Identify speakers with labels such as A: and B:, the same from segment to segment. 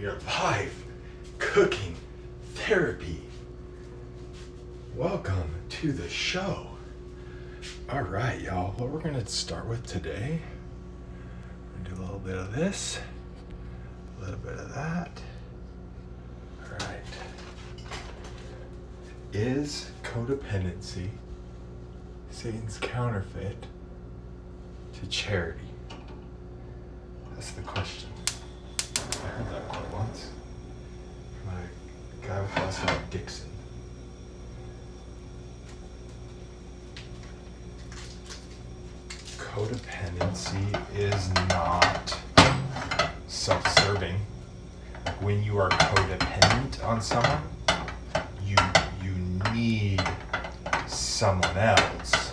A: We are live cooking therapy. Welcome to the show. All right, y'all. What we're going to start with today, we're going to do a little bit of this, a little bit of that. All right. Is codependency Satan's counterfeit to charity? That's the question. I heard that quote once from a guy with the last name Dixon. Codependency is not self-serving. Like when you are codependent on someone, you need someone else.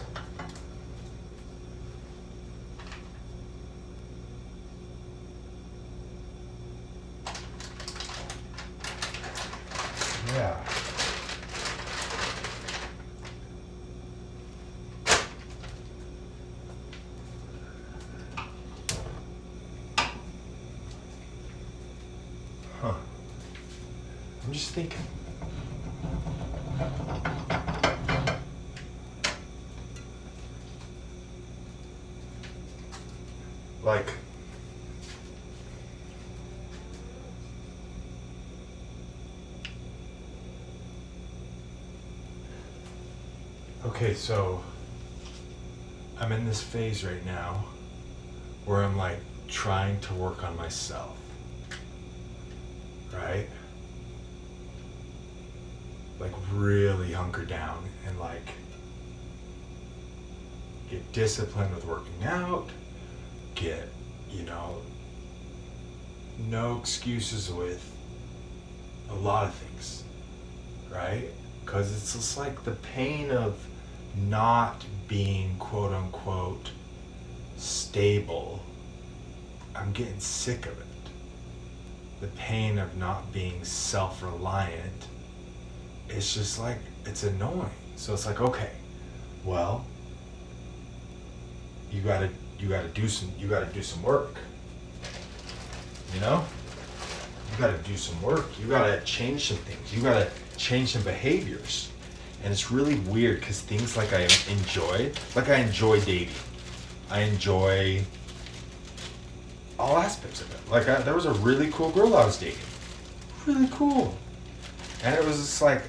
A: Yeah. Huh. I'm just thinking. Like, okay, so I'm in this phase right now where I'm like trying to work on myself, right? Like really hunker down and like get disciplined with working out, get, no excuses with a lot of things, right? Because it's just like the pain of not being quote unquote stable. I'm getting sick of it. The pain of not being self-reliant. It's just like, it's annoying. So it's like, okay, well, you gotta do some work. You gotta do some work. You gotta change some things. You gotta change some behaviors. And it's really weird because things like I enjoy dating. I enjoy all aspects of it. Like there was a really cool girl I was dating. Really cool. And it was just like,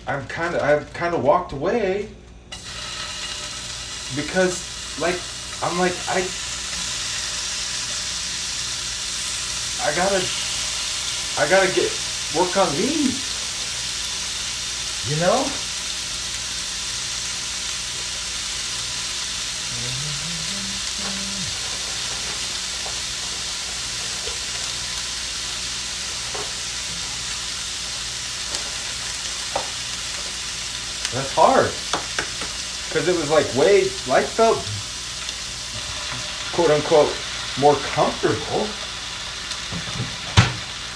A: I've kind of walked away because like, I'm like, I gotta work on me, That's hard, because it was like life felt quote unquote more comfortable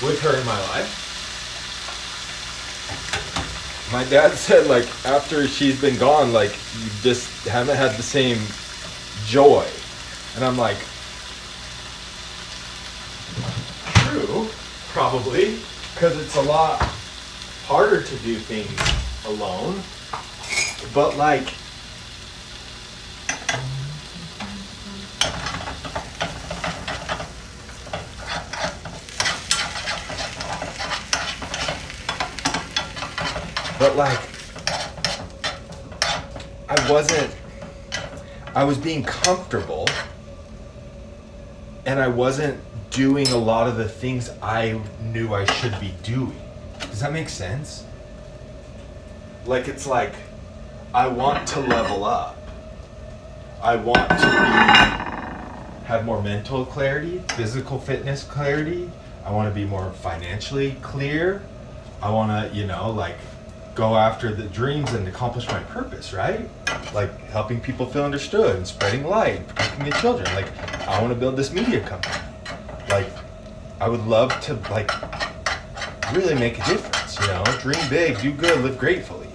A: with her in my life. My dad said like after she's been gone, like you just haven't had the same joy. And I'm like, true, probably, because it's a lot harder to do things alone. But like, I was being comfortable and I wasn't doing a lot of the things I knew I should be doing. Does that make sense? Like, it's like, I want to level up. I want to have more mental clarity, physical fitness clarity. I want to be more financially clear. I want to, go after the dreams and accomplish my purpose, right? Like helping people feel understood and spreading light, protecting the children. Like, I want to build this media company. Like, I would love to, really make a difference, Dream big, do good, live gratefully.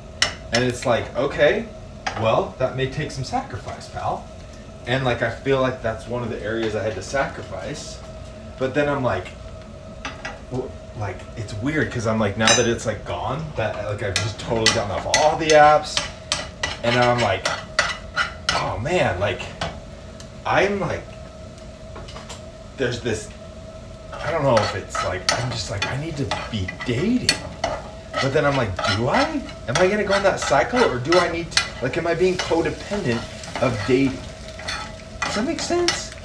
A: And it's like, okay, well, that may take some sacrifice, pal. And I feel like that's one of the areas I had to sacrifice. But then I'm like, well, like it's weird because I'm like, now that it's like gone, that like I've just totally gotten off all the apps, and now I'm like, oh man, like I'm like, there's this, I don't know if it's like, I'm just like, I need to be dating. But then I'm like, do I? Am I gonna go in that cycle, or do I need to, like, am I being codependent of dating? Does that make sense?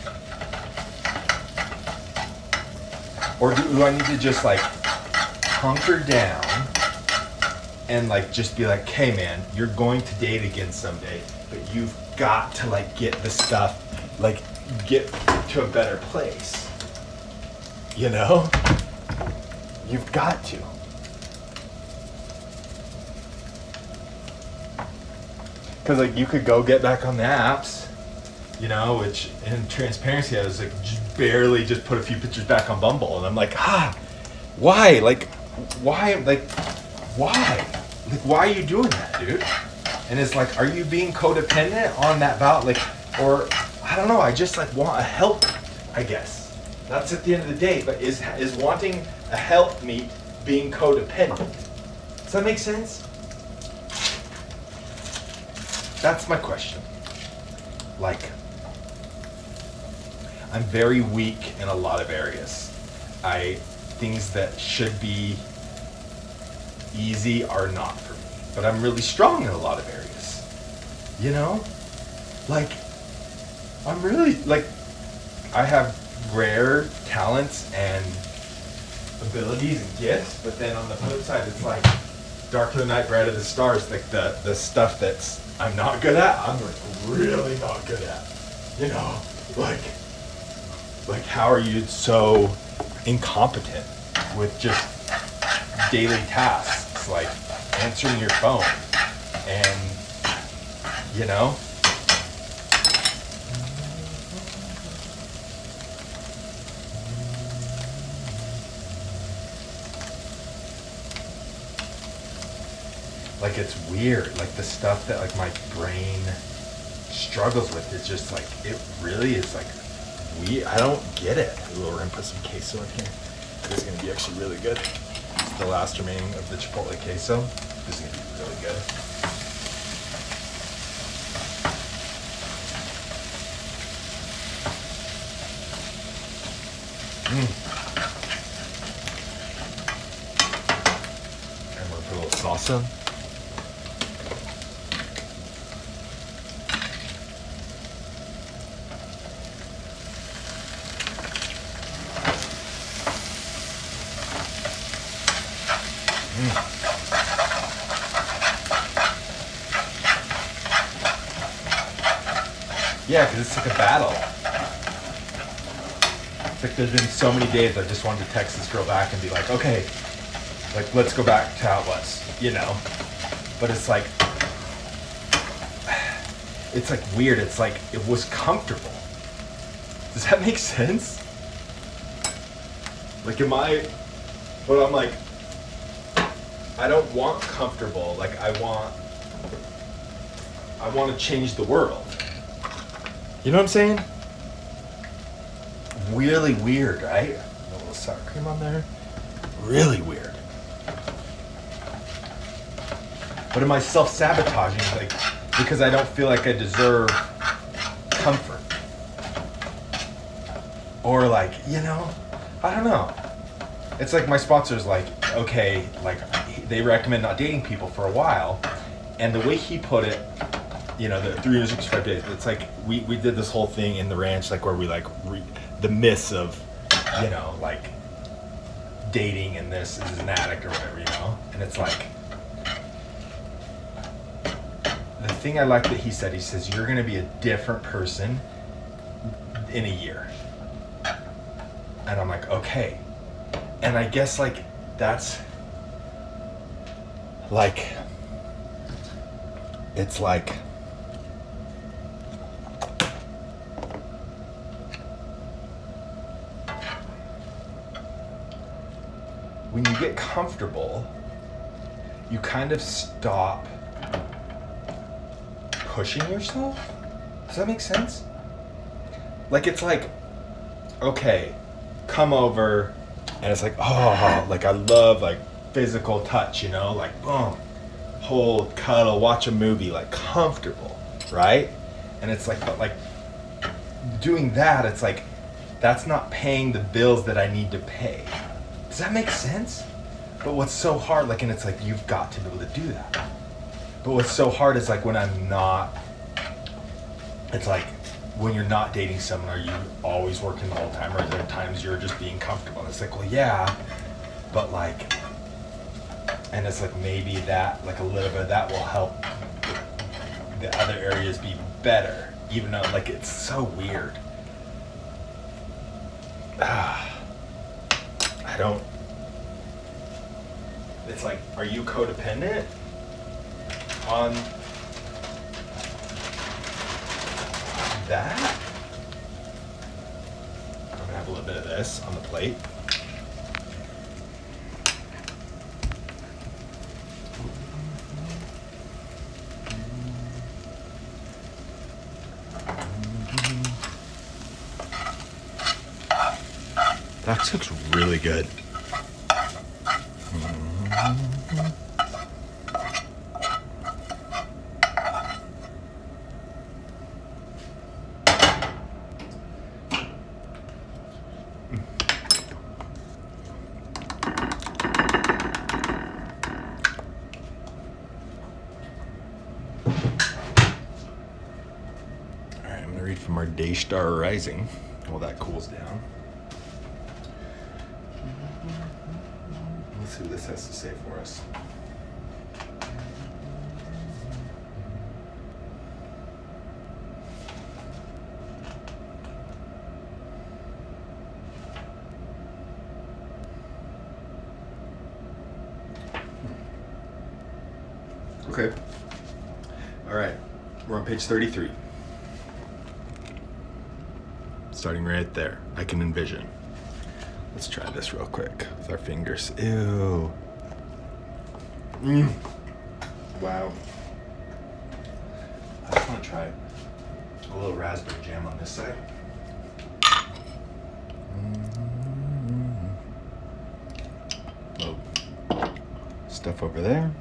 A: Or do I need to just like hunker down and like just be like, hey man, you're going to date again someday, but you've got to like get the stuff, like get to a better place. You know? You've got to. Because like you could go get back on the apps, you know, which in transparency I was like just barely just put a few pictures back on Bumble, and I'm like, why? Like, why? Like, why? Like, why are you doing that, dude? And it's like, are you being codependent on that vow? Like, or I don't know. I just like want a help, I guess. That's at the end of the day. But is wanting a help meet being codependent? Does that make sense? That's my question. Like, I'm very weak in a lot of areas. Things that should be easy are not for me. But I'm really strong in a lot of areas. You know? Like, I'm really, like, I have rare talents and abilities and gifts, but then on the flip side, it's like, darker the night, brighter the stars, like the stuff that's I'm not good at, I'm like really not good at. You know, like how are you so incompetent with just daily tasks, like answering your phone and, you know? Like it's weird, like the stuff that like my brain struggles with is just like, it really is like, I don't get it. Ooh, we're gonna put some queso in here. This is gonna be actually really good. It's the last remaining of the chipotle queso. This is gonna be really good. And we're gonna put a little salsa. Yeah, because it's like a battle. It's like there's been so many days I just wanted to text this girl back and be like, okay, like let's go back to how it was, you know? But it's like weird. It's like it was comfortable. Does that make sense? Like but I'm like, I don't want comfortable. Like I want to change the world. You know what I'm saying? Really weird, right? A little sour cream on there. Really weird. But am I self-sabotaging? Like, because I don't feel like I deserve comfort. Or like, you know, I don't know. It's like my sponsor's like, okay, like they recommend not dating people for a while. And the way he put it, you know, the 365 days, it's like we did this whole thing in the ranch, like where we like the myths of, you know, like dating and this is an addict or whatever, you know? And it's like, the thing I like that he says, you're going to be a different person in a year. And I'm like, okay. And I guess like, that's like, it's like, when you get comfortable, you kind of stop pushing yourself. Does that make sense? Like, it's like, okay, come over, And it's like, oh, like I love like physical touch, you know, like boom, hold, cuddle, watch a movie, like comfortable, right? And it's like, but like doing that, it's like, that's not paying the bills that I need to pay. Does that make sense? But what's so hard, like, and it's like, you've got to be able to do that. But what's so hard is like when I'm not, it's like, when you're not dating someone, are you always working the whole time, or are there times you're just being comfortable? It's like, well, yeah, but like, and it's like maybe that, like a little bit of that will help the other areas be better, even though like it's so weird. I don't, it's like, are you codependent on that? I'm gonna have a little bit of this on the plate. That looks really good. From our Day Star Rising while that cools down. Let's see what this has to say for us. Okay. All right. We're on page 33. Starting right there. I can envision. Let's try this real quick with our fingers. Ew. Wow. I just want to try a little raspberry jam on this side. Little stuff over there.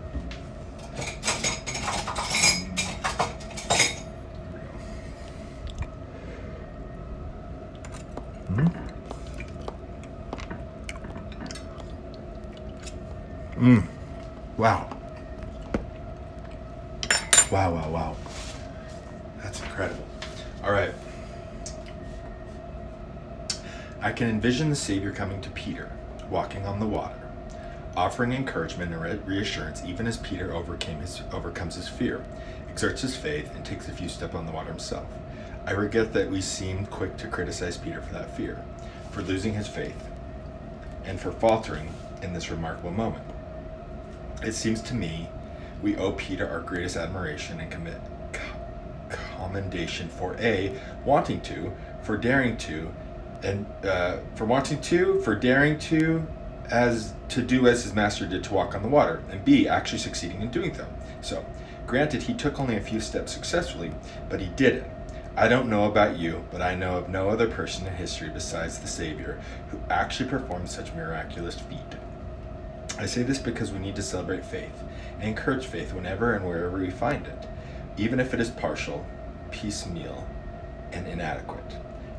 A: Wow. Wow, wow, wow. That's incredible. All right. I can envision the Savior coming to Peter, walking on the water, offering encouragement and reassurance even as Peter overcomes his fear, exerts his faith, and takes a few steps on the water himself. I regret that we seem quick to criticize Peter for that fear, for losing his faith, and for faltering in this remarkable moment. It seems to me we owe Peter our greatest admiration and commendation for wanting to, for daring to, and for daring to do as his master did, to walk on the water, and B, actually succeeding in doing so. Granted, he took only a few steps successfully, but he did it. I don't know about you, but I know of no other person in history besides the Savior who actually performed such miraculous feat. I say this because we need to celebrate faith and encourage faith whenever and wherever we find it, even if it is partial, piecemeal, and inadequate.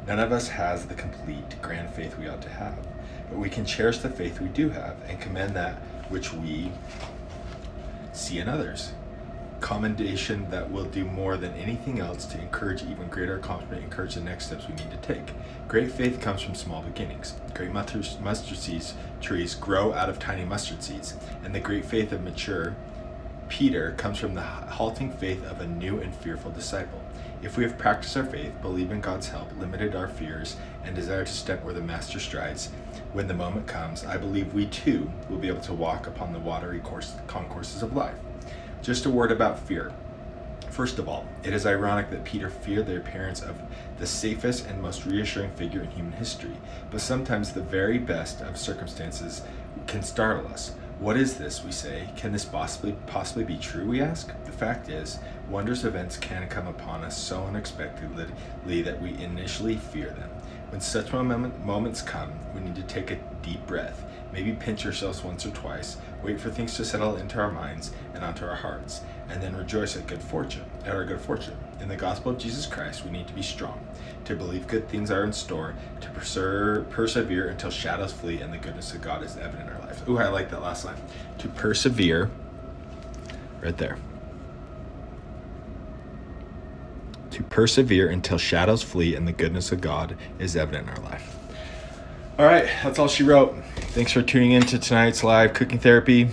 A: None of us has the complete, grand faith we ought to have, but we can cherish the faith we do have and commend that which we see in others. Commendation that will do more than anything else to encourage even greater accomplishment, encourage the next steps we need to take. Great faith comes from small beginnings. Great mustard seeds trees grow out of tiny mustard seeds, and the great faith of mature Peter comes from the halting faith of a new and fearful disciple. If we have practiced our faith, believed in God's help, limited our fears, and desire to step where the Master strides, when the moment comes, I believe we too will be able to walk upon the watery concourses of life. Just a word about fear. First of all, it is ironic that Peter feared the appearance of the safest and most reassuring figure in human history, but sometimes the very best of circumstances can startle us. What is this, we say? Can this possibly be true, we ask? The fact is, wondrous events can come upon us so unexpectedly that we initially fear them. When such moments come, we need to take a deep breath, maybe pinch ourselves once or twice, wait for things to settle into our minds and onto our hearts, and then rejoice at our good fortune. In the gospel of Jesus Christ, we need to be strong, to believe good things are in store, to persevere until shadows flee and the goodness of God is evident in our lives. Ooh, I like that last line. To persevere, right there. To persevere until shadows flee and the goodness of God is evident in our life. All right, that's all she wrote. Thanks for tuning in to tonight's live cooking therapy.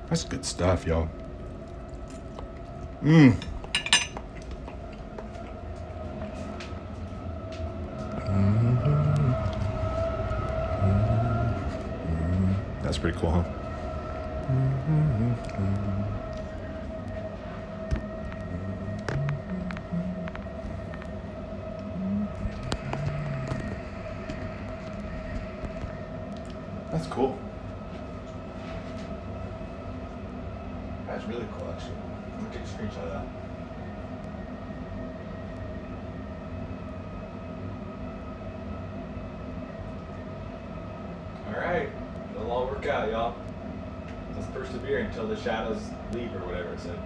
A: That's good stuff, y'all. That's pretty cool, huh? That's cool. That's really cool, actually. I'm gonna take a screenshot of that. All right, it'll all work out, y'all. Let's persevere until the shadows leave, or whatever it said.